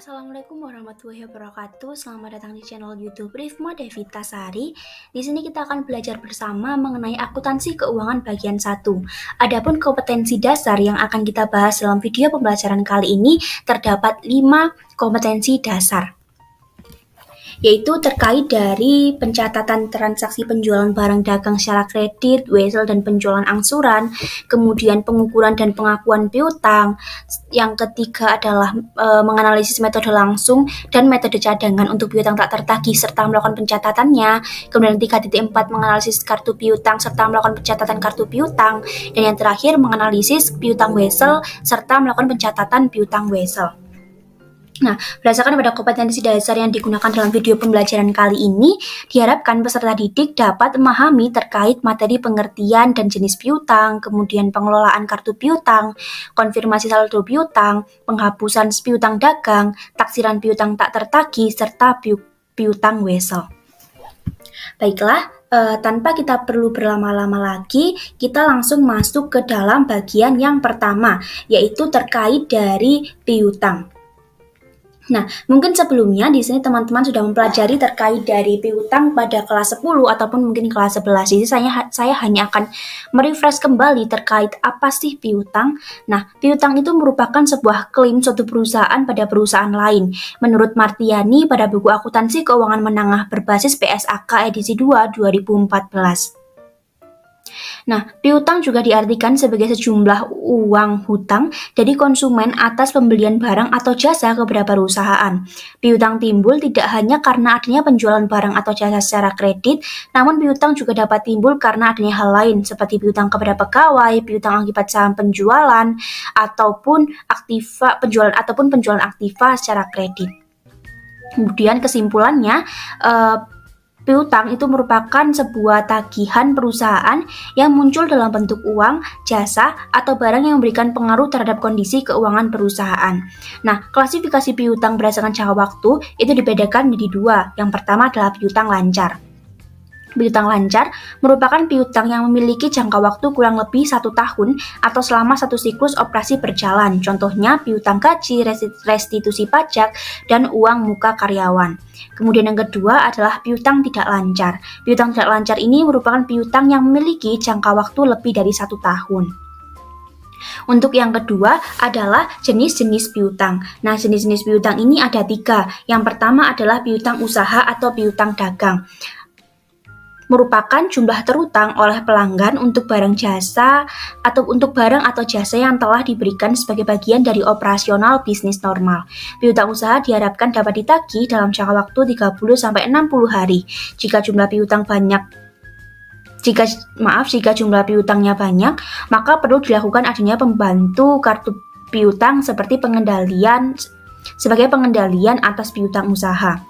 Assalamualaikum warahmatullahi wabarakatuh. Selamat datang di channel YouTube Rifma Devita Sari. Di sini kita akan belajar bersama mengenai akuntansi keuangan bagian 1. Adapun kompetensi dasar yang akan kita bahas dalam video pembelajaran kali ini terdapat 5 kompetensi dasar, yaitu terkait dari pencatatan transaksi penjualan barang dagang secara kredit, wesel, dan penjualan angsuran, kemudian pengukuran dan pengakuan piutang. Yang ketiga adalah menganalisis metode langsung dan metode cadangan untuk piutang tak tertagih serta melakukan pencatatannya. Kemudian 3.4 menganalisis kartu piutang serta melakukan pencatatan kartu piutang. Dan yang terakhir menganalisis piutang wesel serta melakukan pencatatan piutang wesel. Nah, berdasarkan pada kompetensi dasar yang digunakan dalam video pembelajaran kali ini, diharapkan peserta didik dapat memahami terkait materi pengertian dan jenis piutang, kemudian pengelolaan kartu piutang, konfirmasi saldo piutang, penghapusan piutang dagang, taksiran piutang tak tertagih, serta piutang wesel. Baiklah, tanpa kita perlu berlama-lama lagi, kita langsung masuk ke dalam bagian yang pertama, yaitu terkait dari piutang. Nah, mungkin sebelumnya di sini teman-teman sudah mempelajari terkait dari piutang pada kelas 10 ataupun mungkin kelas 11. Jadi saya hanya akan merefresh kembali terkait apa sih piutang. Nah, piutang itu merupakan sebuah klaim suatu perusahaan pada perusahaan lain. Menurut Martiani pada buku Akuntansi Keuangan Menengah berbasis PSAK edisi 2 2014. Nah, piutang juga diartikan sebagai sejumlah uang hutang dari konsumen atas pembelian barang atau jasa kepada perusahaan. Piutang timbul tidak hanya karena adanya penjualan barang atau jasa secara kredit, namun piutang juga dapat timbul karena adanya hal lain seperti piutang kepada pegawai, piutang akibat saham penjualan, ataupun penjualan aktiva secara kredit. Kemudian kesimpulannya, piutang itu merupakan sebuah tagihan perusahaan yang muncul dalam bentuk uang, jasa, atau barang yang memberikan pengaruh terhadap kondisi keuangan perusahaan. Nah, klasifikasi piutang berdasarkan jangka waktu itu dibedakan menjadi 2. Yang pertama adalah piutang lancar. Piutang lancar merupakan piutang yang memiliki jangka waktu kurang lebih 1 tahun atau selama 1 siklus operasi berjalan. Contohnya piutang gaji, restitusi pajak, dan uang muka karyawan. Kemudian yang kedua adalah piutang tidak lancar. Piutang tidak lancar ini merupakan piutang yang memiliki jangka waktu lebih dari 1 tahun. Untuk yang kedua adalah jenis-jenis piutang. Nah, jenis-jenis piutang ini ada 3. Yang pertama adalah piutang usaha atau piutang dagang. Merupakan jumlah terutang oleh pelanggan untuk barang jasa atau untuk barang atau jasa yang telah diberikan sebagai bagian dari operasional bisnis normal. Piutang usaha diharapkan dapat ditagih dalam jangka waktu 30-60 hari. Jika jumlah piutangnya banyak, maka perlu dilakukan adanya pembantu kartu piutang sebagai pengendalian atas piutang usaha.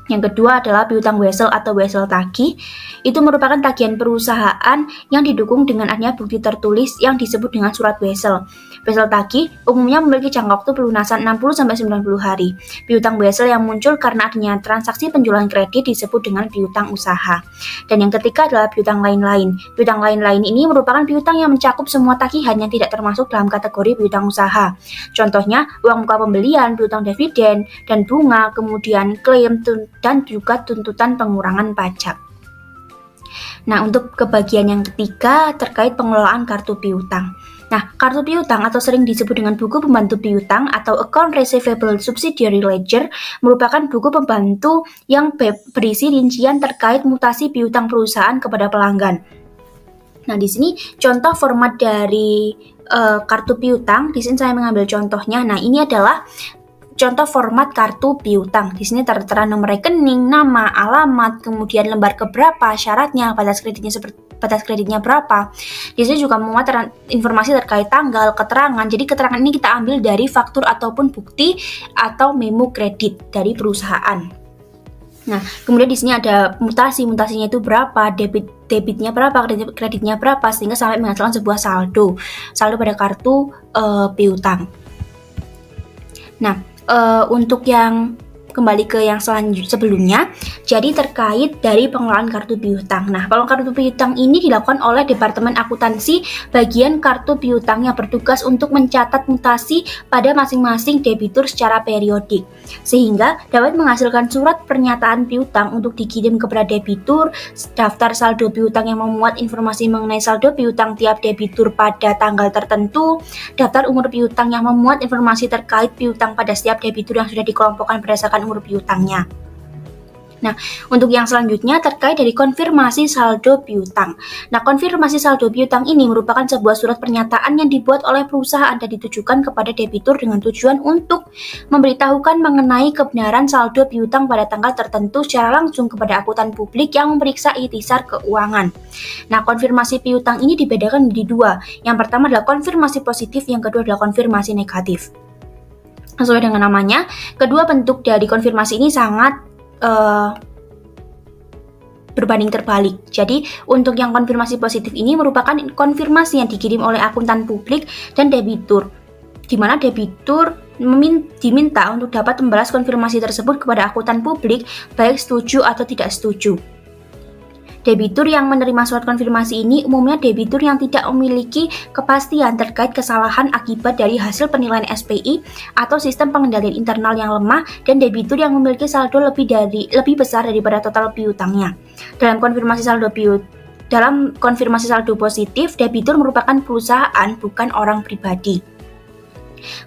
Yang kedua adalah piutang wesel atau wesel tagih. Itu merupakan tagihan perusahaan yang didukung dengan adanya bukti tertulis yang disebut dengan surat wesel. Wesel tagih umumnya memiliki jangka waktu pelunasan 60-90 hari. Piutang wesel yang muncul karena adanya transaksi penjualan kredit disebut dengan piutang usaha. Dan yang ketiga adalah piutang lain-lain. Piutang lain-lain ini merupakan piutang yang mencakup semua tagihan yang tidak termasuk dalam kategori piutang usaha. Contohnya uang muka pembelian, piutang dividen, dan bunga, kemudian klaim dan juga tuntutan pengurangan pajak. Nah, untuk kebagian yang ketiga terkait pengelolaan kartu piutang. Nah, kartu piutang atau sering disebut dengan buku pembantu piutang atau Account Receivable Subsidiary Ledger merupakan buku pembantu yang berisi rincian terkait mutasi piutang perusahaan kepada pelanggan. Nah, di sini contoh format dari kartu piutang. Di sini saya mengambil contohnya. Nah, ini adalah contoh format kartu piutang. Di sini tertera nomor rekening, nama, alamat, kemudian lembar keberapa, syaratnya, batas kreditnya berapa. Di sini juga memuat informasi terkait tanggal, keterangan. Jadi keterangan ini kita ambil dari faktur ataupun bukti atau memo kredit dari perusahaan. Nah, kemudian di sini ada mutasinya itu berapa, debitnya berapa, kreditnya berapa, sehingga sampai menghasilkan sebuah saldo pada kartu piutang. Nah, untuk yang kembali ke yang sebelumnya, jadi terkait dari pengelolaan kartu piutang. Nah, pengelolaan kartu piutang ini dilakukan oleh Departemen Akuntansi bagian kartu piutang yang bertugas untuk mencatat mutasi pada masing-masing debitur secara periodik, sehingga dapat menghasilkan surat pernyataan piutang untuk dikirim kepada debitur, daftar saldo piutang yang memuat informasi mengenai saldo piutang tiap debitur pada tanggal tertentu, daftar umur piutang yang memuat informasi terkait piutang pada setiap debitur yang sudah dikelompokkan berdasarkan umur piutangnya. Nah, untuk yang selanjutnya terkait dari konfirmasi saldo piutang. Nah, konfirmasi saldo piutang ini merupakan sebuah surat pernyataan yang dibuat oleh perusahaan dan ditujukan kepada debitur dengan tujuan untuk memberitahukan mengenai kebenaran saldo piutang pada tanggal tertentu secara langsung kepada akuntan publik yang memeriksa ikhtisar keuangan. Nah, konfirmasi piutang ini dibedakan menjadi dua. Yang pertama adalah konfirmasi positif, yang kedua adalah konfirmasi negatif. Sesuai dengan namanya, kedua bentuk dari konfirmasi ini sangat berbanding terbalik. Jadi untuk yang konfirmasi positif ini merupakan konfirmasi yang dikirim oleh akuntan publik dan debitur, di mana debitur diminta untuk dapat membalas konfirmasi tersebut kepada akuntan publik baik setuju atau tidak setuju. Debitur yang menerima surat konfirmasi ini umumnya debitur yang tidak memiliki kepastian terkait kesalahan akibat dari hasil penilaian SPI atau sistem pengendalian internal yang lemah, dan debitur yang memiliki saldo lebih besar daripada total piutangnya. Dalam konfirmasi saldo positif, debitur merupakan perusahaan, bukan orang pribadi.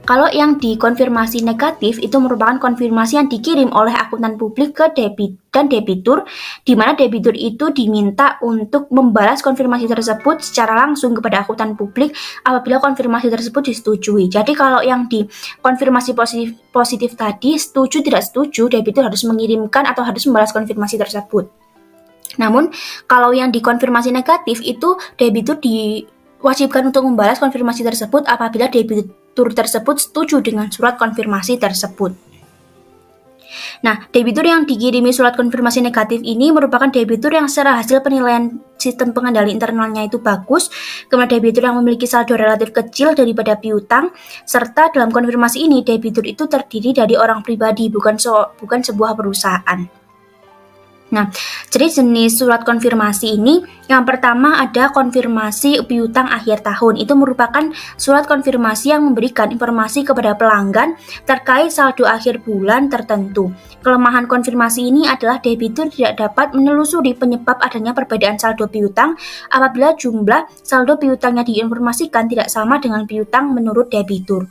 Kalau yang dikonfirmasi negatif itu merupakan konfirmasi yang dikirim oleh akuntan publik ke debitur, di mana debitur itu diminta untuk membalas konfirmasi tersebut secara langsung kepada akuntan publik apabila konfirmasi tersebut disetujui. Jadi kalau yang dikonfirmasi positif tadi, setuju tidak setuju, debitur harus mengirimkan atau harus membalas konfirmasi tersebut. Namun kalau yang dikonfirmasi negatif itu debitur diwajibkan untuk membalas konfirmasi tersebut apabila debitur tersebut setuju dengan surat konfirmasi tersebut. Nah, debitur yang dikirimi surat konfirmasi negatif ini merupakan debitur yang secara hasil penilaian sistem pengendali internalnya itu bagus, kemudian debitur yang memiliki saldo relatif kecil daripada piutang, serta dalam konfirmasi ini debitur itu terdiri dari orang pribadi, bukan sebuah perusahaan. Nah, jadi jenis surat konfirmasi ini yang pertama ada konfirmasi piutang akhir tahun. Itu merupakan surat konfirmasi yang memberikan informasi kepada pelanggan terkait saldo akhir bulan tertentu. Kelemahan konfirmasi ini adalah debitur tidak dapat menelusuri penyebab adanya perbedaan saldo piutang apabila jumlah saldo piutang yang diinformasikan tidak sama dengan piutang menurut debitur.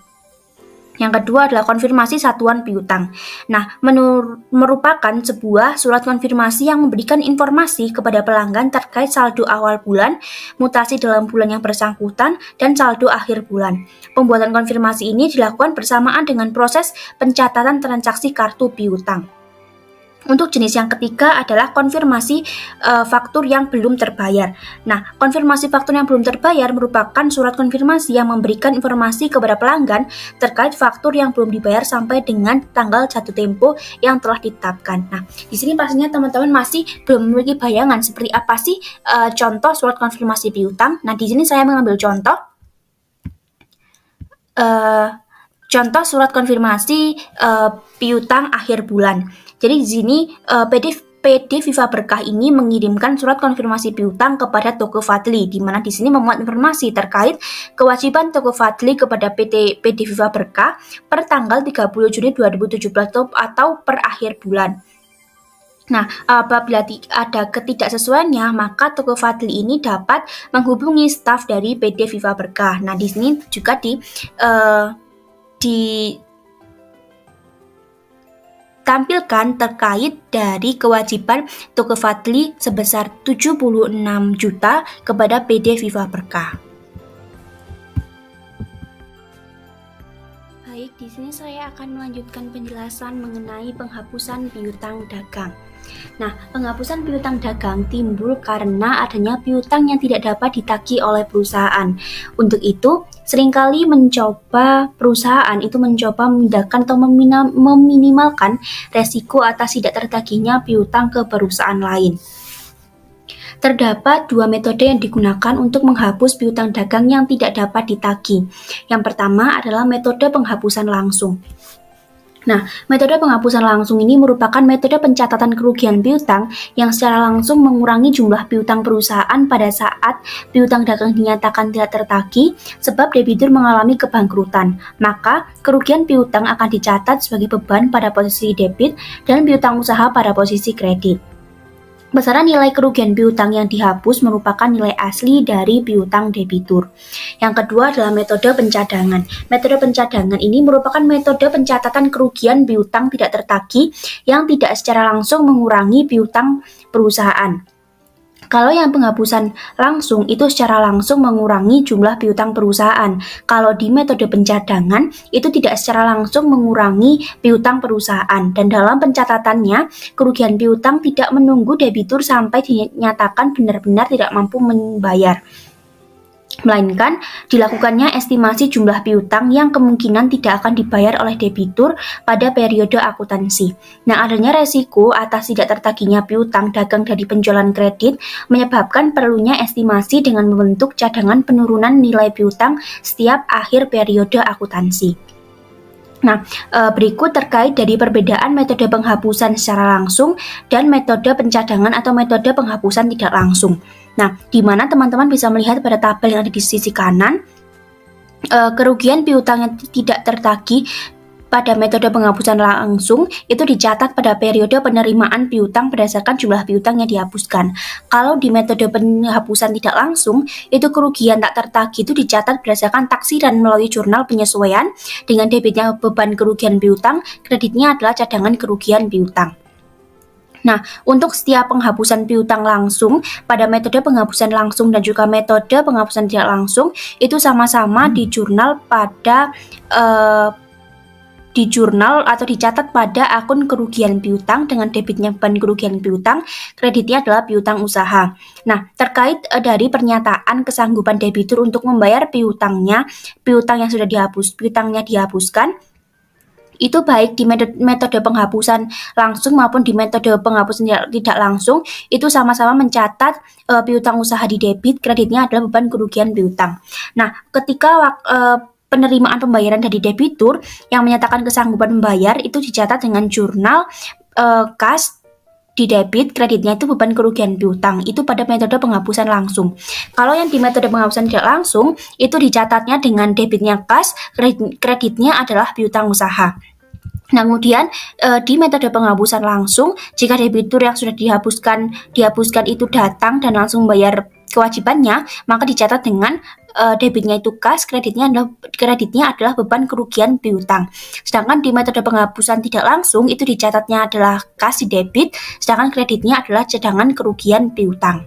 Yang kedua adalah konfirmasi satuan piutang. Nah, merupakan sebuah surat konfirmasi yang memberikan informasi kepada pelanggan terkait saldo awal bulan, mutasi dalam bulan yang bersangkutan, dan saldo akhir bulan. Pembuatan konfirmasi ini dilakukan bersamaan dengan proses pencatatan transaksi kartu piutang. Untuk jenis yang ketiga adalah konfirmasi faktur yang belum terbayar. Nah, konfirmasi faktur yang belum terbayar merupakan surat konfirmasi yang memberikan informasi kepada pelanggan terkait faktur yang belum dibayar sampai dengan tanggal jatuh tempo yang telah ditetapkan. Nah, di sini pastinya teman-teman masih belum memiliki bayangan seperti apa sih contoh surat konfirmasi piutang. Nah, di sini saya mengambil contoh surat konfirmasi piutang akhir bulan. Jadi di sini PD Viva Berkah ini mengirimkan surat konfirmasi piutang kepada Toko Fadli, di mana di sini memuat informasi terkait kewajiban Toko Fadli kepada PD Viva Berkah per tanggal 30 Juni 2017 atau per akhir bulan. Nah, apabila ada ketidaksesuaiannya, maka Toko Fadli ini dapat menghubungi staf dari PD Viva Berkah. Nah, di sini juga tampilkan terkait dari kewajiban Toko Fadli sebesar 76 juta kepada PD Viva Berkah. Baik, di sini saya akan melanjutkan penjelasan mengenai penghapusan piutang dagang. Nah, penghapusan piutang dagang timbul karena adanya piutang yang tidak dapat ditagih oleh perusahaan. Untuk itu, seringkali perusahaan itu mencoba memindahkan atau meminimalkan resiko atas tidak tertagihnya piutang ke perusahaan lain. Terdapat dua metode yang digunakan untuk menghapus piutang dagang yang tidak dapat ditagih. Yang pertama adalah metode penghapusan langsung. Nah, metode penghapusan langsung ini merupakan metode pencatatan kerugian piutang yang secara langsung mengurangi jumlah piutang perusahaan pada saat piutang dagang dinyatakan tidak tertagih sebab debitur mengalami kebangkrutan. Maka, kerugian piutang akan dicatat sebagai beban pada posisi debit dan piutang usaha pada posisi kredit. Besaran nilai kerugian piutang yang dihapus merupakan nilai asli dari piutang debitur. Yang kedua adalah metode pencadangan. Metode pencadangan ini merupakan metode pencatatan kerugian piutang tidak tertagih yang tidak secara langsung mengurangi piutang perusahaan. Kalau yang penghapusan langsung itu secara langsung mengurangi jumlah piutang perusahaan. Kalau di metode pencadangan itu tidak secara langsung mengurangi piutang perusahaan. Dan dalam pencatatannya, kerugian piutang tidak menunggu debitur sampai dinyatakan benar-benar tidak mampu membayar, melainkan dilakukannya estimasi jumlah piutang yang kemungkinan tidak akan dibayar oleh debitur pada periode akuntansi. Nah, adanya resiko atas tidak tertagihnya piutang dagang dari penjualan kredit menyebabkan perlunya estimasi dengan membentuk cadangan penurunan nilai piutang setiap akhir periode akuntansi. Nah, berikut terkait dari perbedaan metode penghapusan secara langsung dan metode pencadangan atau metode penghapusan tidak langsung. Nah, di mana teman-teman bisa melihat pada tabel yang ada di sisi kanan, kerugian piutang yang tidak tertagih pada metode penghapusan langsung itu dicatat pada periode penerimaan piutang berdasarkan jumlah piutang yang dihapuskan. Kalau di metode penghapusan tidak langsung, itu kerugian tak tertagih itu dicatat berdasarkan taksiran melalui jurnal penyesuaian dengan debitnya beban kerugian piutang, kreditnya adalah cadangan kerugian piutang. Nah, untuk setiap penghapusan piutang langsung, pada metode penghapusan langsung dan juga metode penghapusan tidak langsung, itu sama-sama di jurnal atau dicatat pada akun kerugian piutang dengan debitnya beban kerugian piutang, kreditnya adalah piutang usaha. Nah, terkait dari pernyataan kesanggupan debitur untuk membayar piutang yang sudah piutangnya dihapuskan, itu baik di metode penghapusan langsung maupun di metode penghapusan tidak langsung, itu sama-sama mencatat piutang usaha di debit, kreditnya adalah beban kerugian piutang. Nah, ketika penerimaan pembayaran dari debitur yang menyatakan kesanggupan membayar itu dicatat dengan jurnal kas di debit, kreditnya itu beban kerugian piutang, itu pada metode penghapusan langsung. Kalau yang di metode penghapusan tidak langsung itu dicatatnya dengan debitnya kas, kreditnya adalah piutang usaha. Nah, kemudian di metode penghapusan langsung, jika debitur yang sudah dihapuskan itu datang dan langsung membayar kewajibannya, maka dicatat dengan debitnya itu kas, kreditnya adalah beban kerugian piutang. Sedangkan di metode penghapusan tidak langsung itu dicatatnya adalah kas di debit, sedangkan kreditnya adalah cadangan kerugian piutang.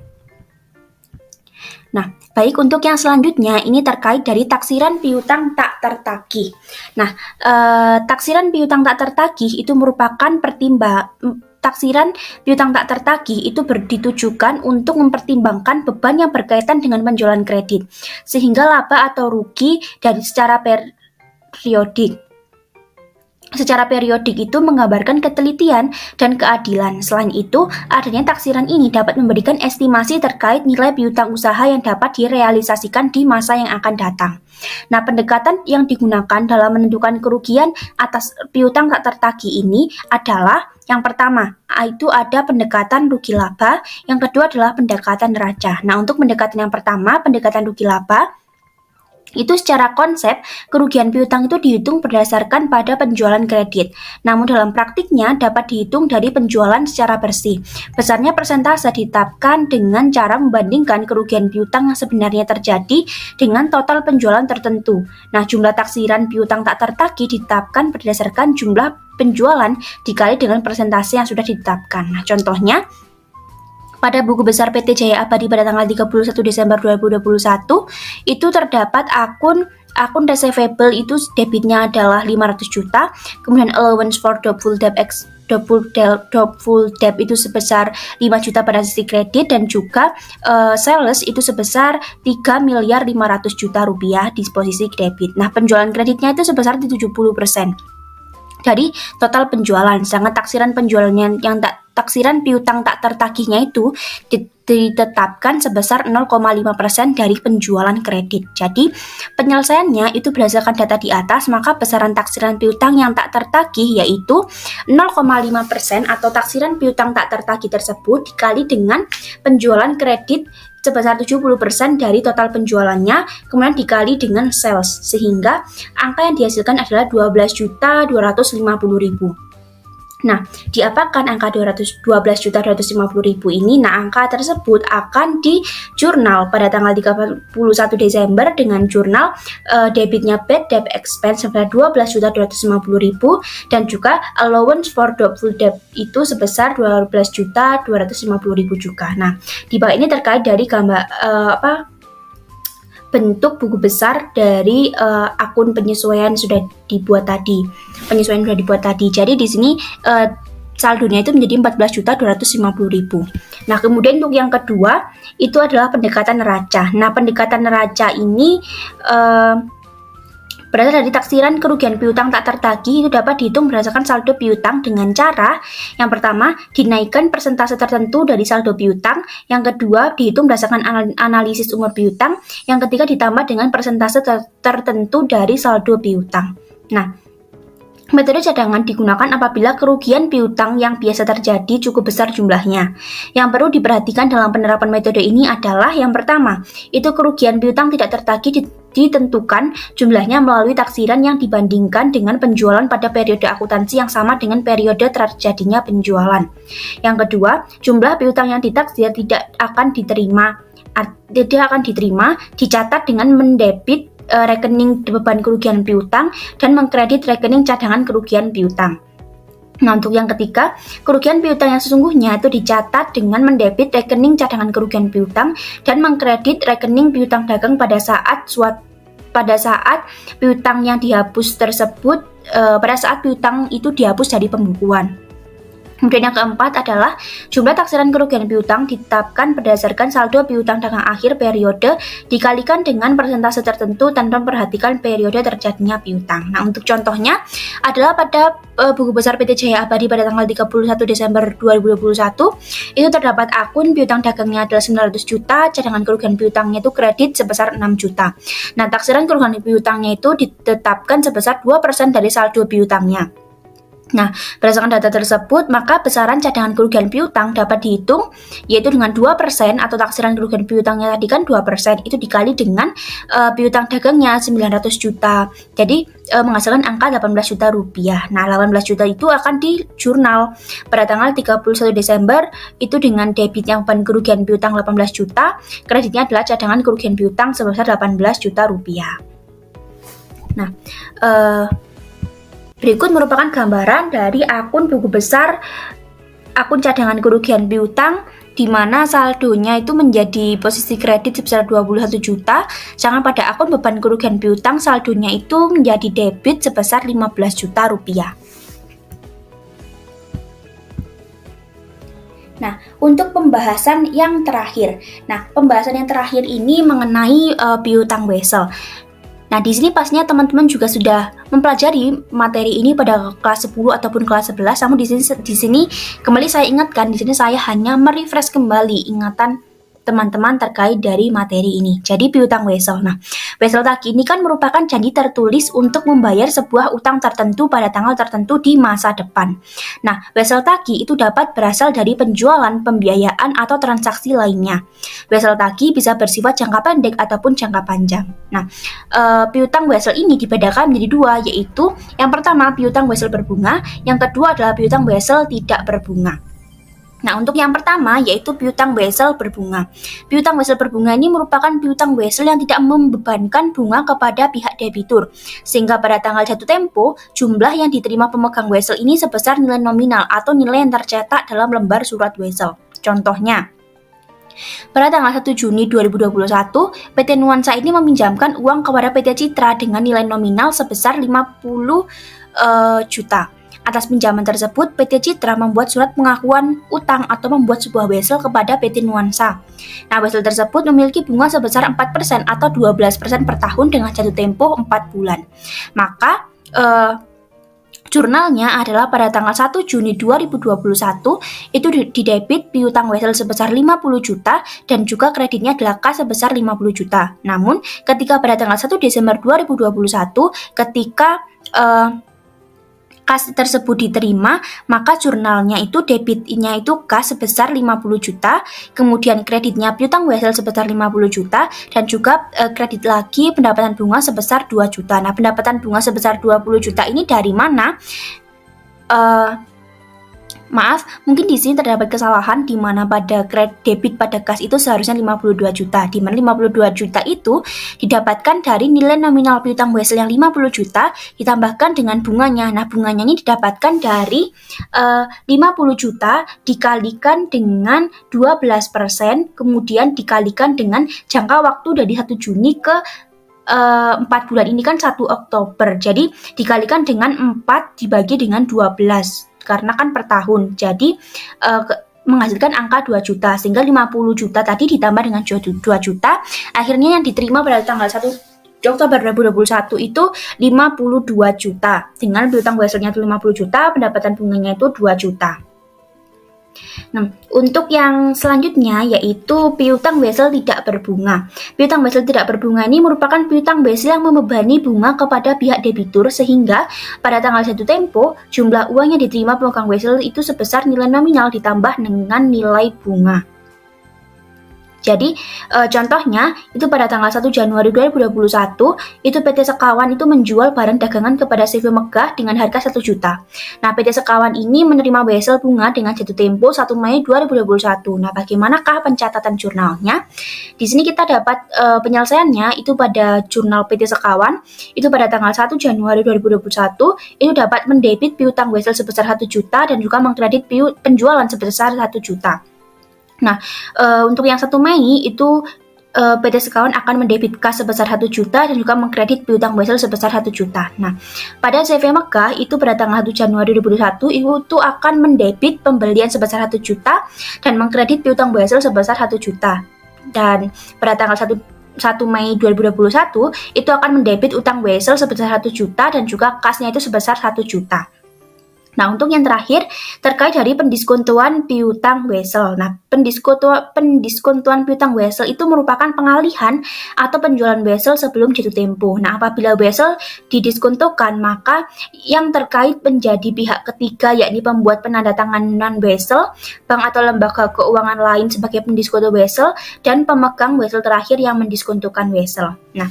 Nah, baik, untuk yang selanjutnya ini terkait dari taksiran piutang tak tertagih. Nah, taksiran piutang tak tertagih itu merupakan taksiran piutang tak tertagih itu ditujukan untuk mempertimbangkan beban yang berkaitan dengan penjualan kredit, sehingga laba atau rugi dari secara periodik itu menggambarkan ketelitian dan keadilan. Selain itu, adanya taksiran ini dapat memberikan estimasi terkait nilai piutang usaha yang dapat direalisasikan di masa yang akan datang. Nah, pendekatan yang digunakan dalam menentukan kerugian atas piutang tak tertagih ini adalah yang pertama, itu ada pendekatan rugi laba, yang kedua adalah pendekatan neraca. Nah, untuk pendekatan yang pertama, pendekatan rugi laba, itu secara konsep, kerugian piutang itu dihitung berdasarkan pada penjualan kredit. Namun dalam praktiknya dapat dihitung dari penjualan secara bersih. Besarnya persentase ditetapkan dengan cara membandingkan kerugian piutang yang sebenarnya terjadi dengan total penjualan tertentu. Nah, jumlah taksiran piutang tak tertagih ditetapkan berdasarkan jumlah penjualan dikali dengan persentase yang sudah ditetapkan. Nah, contohnya, pada buku besar PT Jaya Abadi pada tanggal 31 Desember 2021 itu terdapat akun receivable itu debitnya adalah 500 juta, kemudian allowance for doubtful debt itu sebesar 5 juta pada sisi kredit, dan juga sales itu sebesar 3.500.000.000 rupiah di posisi debit. Nah, penjualan kreditnya itu sebesar 70% dari total penjualan, sedangkan taksiran penjualannya taksiran piutang tak tertagihnya itu ditetapkan sebesar 0,5% dari penjualan kredit. Jadi, penyelesaiannya itu berdasarkan data di atas, maka besaran taksiran piutang yang tak tertagih yaitu 0,5% atau taksiran piutang tak tertagih tersebut dikali dengan penjualan kredit sebesar 70% dari total penjualannya, kemudian dikali dengan sales, sehingga angka yang dihasilkan adalah 12.250.000. Nah, diapakan angka 12.250.000 ini? Nah, angka tersebut akan di jurnal pada tanggal 31 Desember dengan jurnal debitnya bad debt expense sebesar 12.250.000 dan juga allowance for doubtful debt itu sebesar 12.250.000 juga. Nah, di bawah ini terkait dari gambar bentuk buku besar dari akun penyesuaian sudah dibuat tadi. Jadi di sini saldonya itu menjadi 14.250.000. Nah, kemudian untuk yang kedua itu adalah pendekatan neraca. Nah, pendekatan neraca ini berasal dari taksiran kerugian piutang tak tertagih itu dapat dihitung berdasarkan saldo piutang dengan cara yang pertama dinaikkan persentase tertentu dari saldo piutang, yang kedua dihitung berdasarkan analisis umur piutang, yang ketiga ditambah dengan persentase tertentu dari saldo piutang. Nah, metode cadangan digunakan apabila kerugian piutang yang biasa terjadi cukup besar jumlahnya. Yang perlu diperhatikan dalam penerapan metode ini adalah yang pertama, itu kerugian piutang tidak tertagih ditentukan jumlahnya melalui taksiran yang dibandingkan dengan penjualan pada periode akuntansi yang sama dengan periode terjadinya penjualan. Yang kedua, jumlah piutang yang ditaksir tidak akan diterima, dicatat dengan mendebit rekening beban kerugian piutang dan mengkredit rekening cadangan kerugian piutang. Nah, untuk yang ketiga, kerugian piutang yang sesungguhnya itu dicatat dengan mendebit rekening cadangan kerugian piutang dan mengkredit rekening piutang dagang pada saat piutang yang dihapus tersebut pada saat piutang itu dihapus dari pembukuan. Kemudian yang keempat adalah jumlah taksiran kerugian piutang ditetapkan berdasarkan saldo piutang dagang akhir periode dikalikan dengan persentase tertentu tanpa memperhatikan periode terjadinya piutang. Nah, untuk contohnya adalah pada buku besar PT Jaya Abadi pada tanggal 31 Desember 2021 itu terdapat akun piutang dagangnya adalah 900 juta, cadangan kerugian piutangnya itu kredit sebesar 6 juta. Nah, taksiran kerugian piutangnya itu ditetapkan sebesar 2% dari saldo piutangnya. Nah, berdasarkan data tersebut, maka besaran cadangan kerugian piutang dapat dihitung yaitu dengan 2% atau taksiran kerugian piutangnya tadi kan 2%, itu dikali dengan piutang dagangnya 900 juta. Jadi menghasilkan angka 18 juta rupiah. Nah, 18 juta itu akan di jurnal pada tanggal 31 Desember itu dengan debit yang beban kerugian piutang 18 juta, kreditnya adalah cadangan kerugian piutang sebesar 18 juta rupiah. Nah, berikut merupakan gambaran dari akun buku besar akun cadangan kerugian piutang di mana saldonya itu menjadi posisi kredit sebesar 21 juta, sedangkan pada akun beban kerugian piutang saldonya itu menjadi debit sebesar 15 juta rupiah. Nah, untuk pembahasan yang terakhir. Nah, pembahasan yang terakhir ini mengenai piutang wesel. Nah, di sini pastinya teman-teman juga sudah mempelajari materi ini pada kelas 10 ataupun kelas 11. Namun di sini kembali saya ingatkan, di sini saya hanya merefresh kembali ingatan teman-teman terkait dari materi ini. Jadi piutang wesel. Nah, wesel tagih ini kan merupakan janji tertulis untuk membayar sebuah utang tertentu pada tanggal tertentu di masa depan. Nah, wesel tagih itu dapat berasal dari penjualan, pembiayaan, atau transaksi lainnya. Wesel tagih bisa bersifat jangka pendek ataupun jangka panjang. Nah, piutang wesel ini dibedakan menjadi dua, yaitu yang pertama piutang wesel berbunga, yang kedua adalah piutang wesel tidak berbunga. Nah, untuk yang pertama yaitu piutang wesel berbunga. Piutang wesel berbunga ini merupakan piutang wesel yang tidak membebankan bunga kepada pihak debitur, sehingga pada tanggal jatuh tempo, jumlah yang diterima pemegang wesel ini sebesar nilai nominal atau nilai yang tercetak dalam lembar surat wesel. Contohnya, pada tanggal 1 Juni 2021, PT Nuansa ini meminjamkan uang kepada PT Citra dengan nilai nominal sebesar 50 juta. Atas pinjaman tersebut, PT Citra membuat surat pengakuan utang atau membuat sebuah wesel kepada PT Nuansa. Nah, wesel tersebut memiliki bunga sebesar 4% atau 12% per tahun dengan jatuh tempo 4 bulan. Maka, Jurnalnya adalah pada tanggal 1 Juni 2021 itu didebit piutang wesel sebesar 50 juta dan juga kreditnya adalah kas sebesar 50 juta. Namun ketika pada tanggal 1 Desember 2021 ketika kas tersebut diterima, maka jurnalnya itu debitnya itu kas sebesar 50 juta, kemudian kreditnya piutang wesel sebesar 50 juta, dan juga kredit lagi pendapatan bunga sebesar 2 juta. Nah, pendapatan bunga sebesar 20 juta ini dari mana? Maaf, mungkin di sini terdapat kesalahan di mana pada debit pada kas itu seharusnya 52 juta. Di mana 52 juta itu didapatkan dari nilai nominal piutang wesel yang 50 juta ditambahkan dengan bunganya. Nah, bunganya ini didapatkan dari 50 juta dikalikan dengan 12%, kemudian dikalikan dengan jangka waktu dari 1 Juni ke 4 bulan. Ini kan 1 Oktober. Jadi dikalikan dengan 4 dibagi dengan 12. Karena kan per tahun, jadi menghasilkan angka 2 juta, sehingga 50 juta tadi ditambah dengan 2 juta, akhirnya yang diterima pada tanggal 1 Oktober 2021 itu 52 juta, dengan piutang weselnya itu 50 juta, pendapatan bunganya itu 2 juta. Nah, untuk yang selanjutnya yaitu piutang wesel tidak berbunga. Piutang wesel tidak berbunga ini merupakan piutang wesel yang membebani bunga kepada pihak debitur, sehingga pada tanggal jatuh tempo jumlah uang yang diterima pemegang wesel itu sebesar nilai nominal ditambah dengan nilai bunga. Jadi contohnya itu pada tanggal 1 Januari 2021 itu PT Sekawan itu menjual barang dagangan kepada CV Megah dengan harga 1 juta. Nah, PT Sekawan ini menerima wesel bunga dengan jatuh tempo 1 Mei 2021. Nah, bagaimanakah pencatatan jurnalnya? Di sini kita dapat penyelesaiannya itu pada jurnal PT Sekawan itu pada tanggal 1 Januari 2021 itu dapat mendebit piutang wesel sebesar 1 juta dan juga mengkredit penjualan sebesar 1 juta. Nah, untuk yang 1 Mei itu PT Sekawan akan mendebit kas sebesar 1 juta dan juga mengkredit piutang wesel sebesar 1 juta. Nah, pada CV Megah itu pada tanggal 1 Januari 2021 itu akan mendebit pembelian sebesar 1 juta dan mengkredit piutang wesel sebesar 1 juta. Dan pada tanggal 1 Mei 2021 itu akan mendebit utang wesel sebesar 1 juta dan juga kasnya itu sebesar 1 juta. Nah, untuk yang terakhir terkait dari pendiskontuan piutang wesel. Nah, pendiskontuan piutang wesel itu merupakan pengalihan atau penjualan wesel sebelum jatuh tempo. Nah, apabila wesel didiskontokan, maka yang terkait menjadi pihak ketiga yakni pembuat penandatanganan wesel, bank atau lembaga keuangan lain sebagai pendiskonto wesel, dan pemegang wesel terakhir yang mendiskontokan wesel. Nah,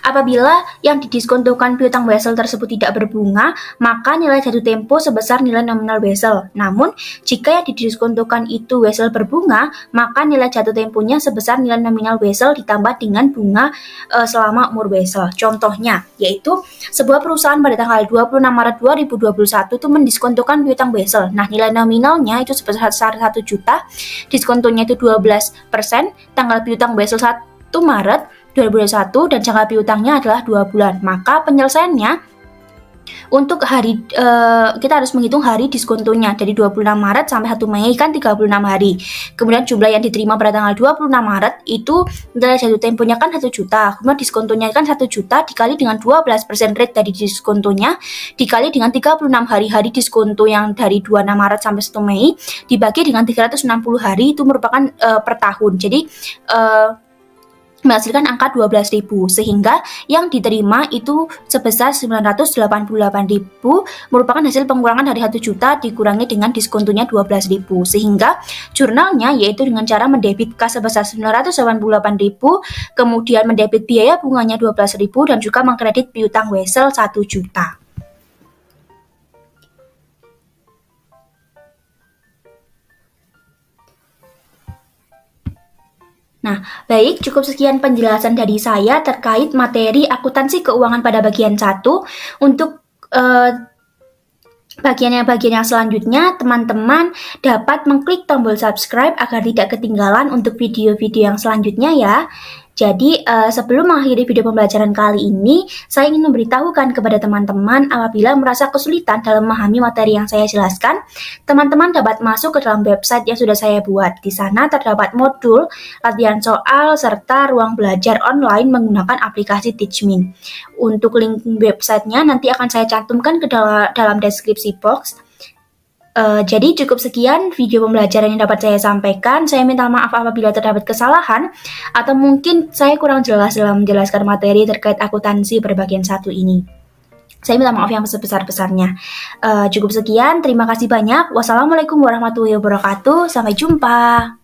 apabila yang didiskontokan piutang wesel tersebut tidak berbunga, maka nilai jatuh tempo sebesar nilai nominal wesel. Namun, jika yang didiskontokan itu wesel berbunga, maka nilai jatuh temponya sebesar nilai nominal wesel ditambah dengan bunga selama umur wesel. Contohnya, yaitu sebuah perusahaan pada tanggal 26 Maret 2021 itu mendiskontokan piutang wesel. Nah, nilai nominalnya itu sebesar 1 juta, diskontonya itu 12%, tanggal piutang wesel 1 Maret 2021 dan jangka piutangnya adalah 2 bulan. Maka penyelesaiannya untuk hari kita harus menghitung hari diskontonya dari 26 Maret sampai 1 Mei kan 36 hari. Kemudian jumlah yang diterima pada tanggal 26 Maret itu nilai jatuh temponya kan 1 juta. Kemudian diskontonya kan 1 juta dikali dengan 12% rate dari diskontonya dikali dengan 36 hari diskonto yang dari 26 Maret sampai 1 Mei dibagi dengan 360 hari itu merupakan per tahun. Jadi menghasilkan angka 12.000, sehingga yang diterima itu sebesar 988.000 merupakan hasil pengurangan dari 1 juta dikurangi dengan diskontonya 12.000, sehingga jurnalnya yaitu dengan cara mendebit kas sebesar 988.000, kemudian mendebit biaya bunganya 12.000 dan juga mengkredit piutang wesel 1 juta. Nah, baik, cukup sekian penjelasan dari saya terkait materi akuntansi keuangan pada bagian 1. Untuk bagian yang selanjutnya, teman-teman dapat mengklik tombol subscribe agar tidak ketinggalan untuk video-video yang selanjutnya ya. Jadi, sebelum mengakhiri video pembelajaran kali ini, saya ingin memberitahukan kepada teman-teman apabila merasa kesulitan dalam memahami materi yang saya jelaskan, teman-teman dapat masuk ke dalam website yang sudah saya buat. Di sana terdapat modul, latihan soal, serta ruang belajar online menggunakan aplikasi Teachmin. Untuk link websitenya nanti akan saya cantumkan ke dalam deskripsi box. Jadi cukup sekian video pembelajaran yang dapat saya sampaikan. Saya minta maaf apabila terdapat kesalahan atau mungkin saya kurang jelas dalam menjelaskan materi terkait akuntansi berbagian 1 ini. Saya minta maaf yang sebesar-besarnya. Cukup sekian, terima kasih banyak. Wassalamualaikum warahmatullahi wabarakatuh. Sampai jumpa.